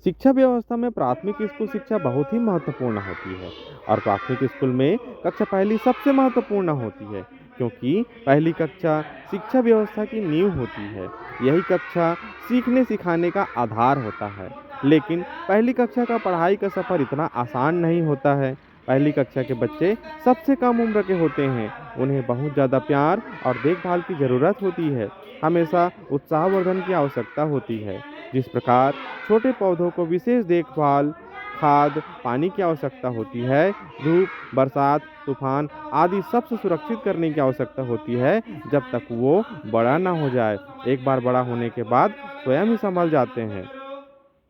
शिक्षा व्यवस्था में प्राथमिक स्कूल शिक्षा बहुत ही महत्वपूर्ण होती है और प्राथमिक स्कूल में कक्षा पहली सबसे महत्वपूर्ण होती है क्योंकि पहली कक्षा शिक्षा व्यवस्था की नींव होती है। यही कक्षा सीखने सिखाने का आधार होता है। लेकिन पहली कक्षा का पढ़ाई का सफ़र इतना आसान नहीं होता है। पहली कक्षा के बच्चे सबसे कम उम्र के होते हैं। उन्हें बहुत ज़्यादा प्यार और देखभाल की ज़रूरत होती है। हमेशा उत्साहवर्धन की आवश्यकता होती है। जिस प्रकार छोटे पौधों को विशेष देखभाल, खाद, पानी की आवश्यकता होती है, धूप, बरसात, तूफान आदि सबसे सुरक्षित करने की आवश्यकता होती है जब तक वो बड़ा ना हो जाए। एक बार बड़ा होने के बाद स्वयं ही संभल जाते हैं।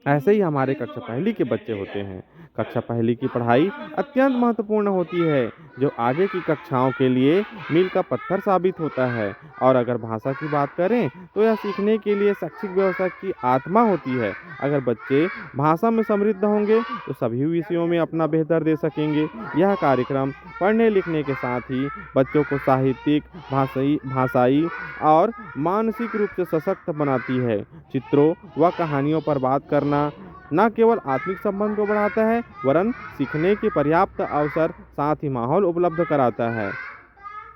ऐसे ही हमारे कक्षा पहली के बच्चे होते हैं। कक्षा पहली की पढ़ाई अत्यंत महत्वपूर्ण होती है, जो आगे की कक्षाओं के लिए मील का पत्थर साबित होता है। और अगर भाषा की बात करें, तो यह सीखने के लिए शैक्षिक व्यवस्था की आत्मा होती है। अगर बच्चे भाषा में समृद्ध होंगे, तो सभी विषयों में अपना बेहतर दे सकेंगे। यह कार्यक्रम पढ़ने लिखने के साथ ही बच्चों को साहित्यिक, भाषाई भाषाई और मानसिक रूप से सशक्त बनाती है। चित्रों व कहानियों पर बात करना न केवल आत्मिक संबंध को बढ़ाता है, वरन सीखने के पर्याप्त अवसर साथ ही माहौल उपलब्ध कराता है।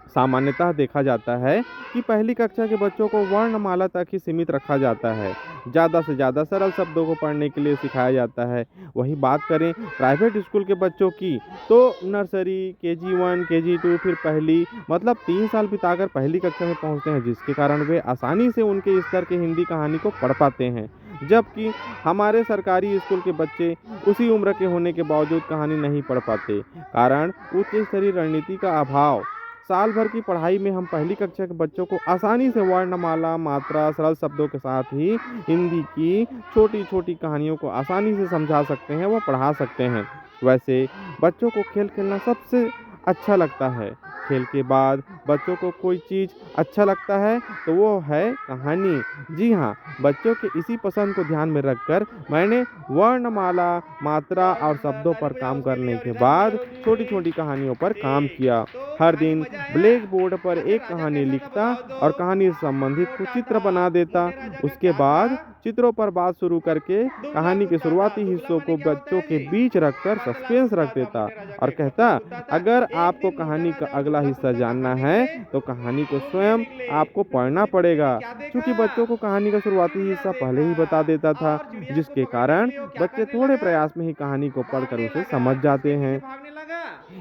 सामान्यतः देखा जाता है कि पहली कक्षा के बच्चों को वर्णमाला तक ही सीमित रखा जाता है। ज़्यादा से ज़्यादा सरल शब्दों को पढ़ने के लिए सिखाया जाता है। वही बात करें प्राइवेट स्कूल के बच्चों की, तो नर्सरी, KG1, KG2 फिर पहली मतलब 3 साल बिताकर पहली कक्षा में पहुंचते हैं, जिसके कारण वे आसानी से उनके स्तर के हिंदी कहानी को पढ़ पाते हैं। जबकि हमारे सरकारी स्कूल के बच्चे उसी उम्र के होने के बावजूद कहानी नहीं पढ़ पाते। कारण उच्च स्तरीय रणनीति का अभाव। साल भर की पढ़ाई में हम पहली कक्षा के बच्चों को आसानी से वर्णमाला, मात्रा, सरल शब्दों के साथ ही हिंदी की छोटी छोटी कहानियों को आसानी से समझा सकते हैं, वो पढ़ा सकते हैं। वैसे बच्चों को खेल खेलना सबसे अच्छा लगता है। खेल के बाद बच्चों को कोई चीज़ अच्छा लगता है तो वो है कहानी। जी हाँ, बच्चों के इसी पसंद को ध्यान में रखकर मैंने वर्णमाला, मात्रा और शब्दों पर काम करने के बाद छोटी छोटी कहानियों पर काम किया। हर दिन ब्लैक बोर्ड पर एक कहानी लिखता और कहानी से संबंधित कुछ चित्र बना देता। उसके बाद चित्रों पर बात शुरू करके कहानी के शुरुआती हिस्सों को बच्चों के बीच रखकर सस्पेंस रख देता और कहता, अगर आपको कहानी का अगला हिस्सा जानना है तो कहानी को स्वयं आपको पढ़ना पड़ेगा। क्योंकि बच्चों को कहानी का शुरुआती हिस्सा पहले ही बता देता था, जिसके कारण बच्चे थोड़े प्रयास में ही कहानी को पढ़कर उसे समझ जाते हैं।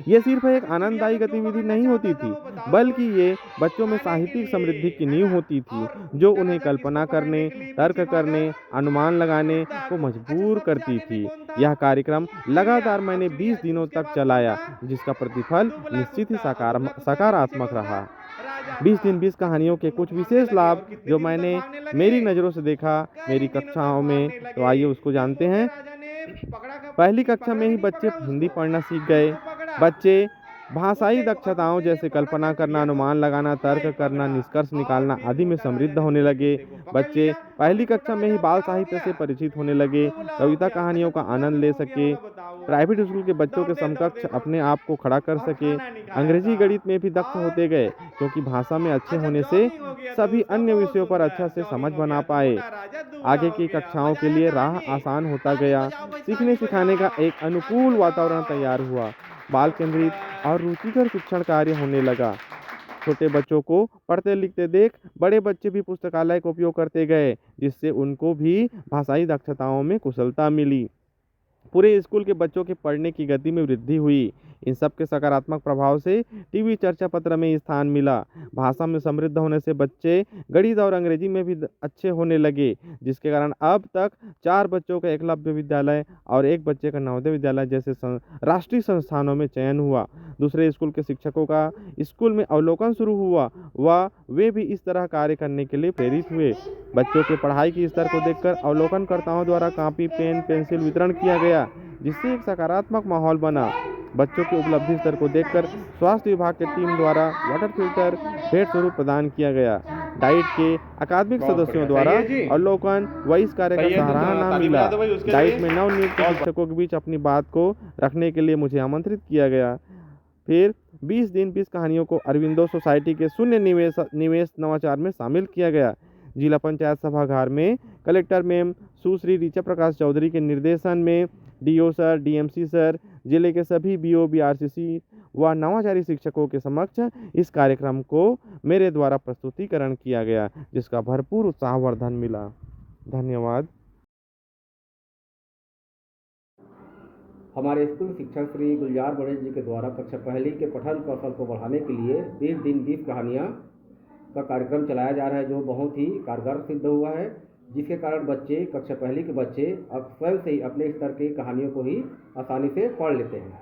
ये सिर्फ एक आनंददायी गतिविधि नहीं होती थी, बल्कि ये बच्चों में साहित्यिक समृद्धि की नींव होती थी, जो उन्हें कल्पना करने, तर्क करने, अनुमान लगाने को मजबूर करती थी। यह कार्यक्रम लगातार मैंने 20 दिनों तक चलाया, जिसका प्रतिफल निश्चित ही सकारात्मक रहा। 20 दिन 20 कहानियों के कुछ विशेष लाभ जो मैंने मेरी नज़रों से देखा मेरी कक्षाओं में, तो आइए उसको जानते हैं। पहली कक्षा में ही बच्चे हिंदी पढ़ना सीख गए। बच्चे भाषाई दक्षताओं जैसे कल्पना करना, अनुमान लगाना, तर्क करना, निष्कर्ष निकालना आदि में समृद्ध होने लगे। बच्चे पहली कक्षा में ही बाल साहित्य से परिचित होने लगे, कविता कहानियों का आनंद ले सके, प्राइवेट स्कूल के बच्चों के समकक्ष अपने आप को खड़ा कर सके। अंग्रेजी गणित में भी दक्ष होते गए, क्योंकि भाषा में अच्छे होने से सभी अन्य विषयों पर अच्छा से समझ बना पाए। आगे की कक्षाओं के लिए राह आसान होता गया। सीखने सिखाने का एक अनुकूल वातावरण तैयार हुआ। बाल केंद्रित और रुचिकर शिक्षण कार्य होने लगा। छोटे बच्चों को पढ़ते लिखते देख बड़े बच्चे भी पुस्तकालय का उपयोग करते गए, जिससे उनको भी भाषाई दक्षताओं में कुशलता मिली। पूरे स्कूल के बच्चों के पढ़ने की गति में वृद्धि हुई। इन सब के सकारात्मक प्रभाव से टीवी चर्चा पत्र में स्थान मिला। भाषा में समृद्ध होने से बच्चे गणित और अंग्रेजी में भी अच्छे होने लगे, जिसके कारण अब तक 4 बच्चों का एकलव्य विद्यालय और 1 बच्चे का नवोदय विद्यालय जैसे राष्ट्रीय संस्थानों में चयन हुआ। दूसरे स्कूल के शिक्षकों का स्कूल में अवलोकन शुरू हुआ व वे भी इस तरह कार्य करने के लिए प्रेरित हुए। बच्चों के पढ़ाई के स्तर को देखकर अवलोकनकर्ताओं द्वारा कॉपी, पेन, पेंसिल वितरण किया गया, जिससे एक सकारात्मक माहौल बना। बच्चों के उपलब्धि स्तर को देखकर स्वास्थ्य विभाग की टीम द्वारा वाटर फिल्टर भेंट स्वरूप प्रदान किया गया। डाइट के अकादमिक सदस्यों द्वारा अवलोकन व इस कार्य का सराहना मिला। डाइट में नवनियुक्त शिक्षकों के बीच अपनी बात को रखने के लिए मुझे आमंत्रित किया गया। फिर 20 दिन 20 कहानियों को अरविंदो सोसाइटी के शून्य निवेश नवाचार में शामिल किया गया, जिला पंचायत सभागार में कलेक्टर मैम सुश्री ऋचा प्रकाश चौधरी के निर्देशन में डीओ सर, डीएमसी सर, जिले के सभी बीओ, बीआरसीसी व नवाचारी शिक्षकों के समक्ष इस कार्यक्रम को मेरे द्वारा प्रस्तुतिकरण किया गया, जिसका भरपूर उत्साहवर्धन मिला। धन्यवाद। हमारे स्कूल शिक्षक श्री गुलजार बड़े जी के द्वारा कक्षा पहली के पठन कौशल को बढ़ाने के लिए 20 दिन 20 कहानियाँ का कार्यक्रम चलाया जा रहा है, जो बहुत ही कारगर सिद्ध हुआ है, जिसके कारण बच्चे कक्षा पहली के बच्चे अब स्वयं से ही अपने स्तर की कहानियों को ही आसानी से पढ़ लेते हैं।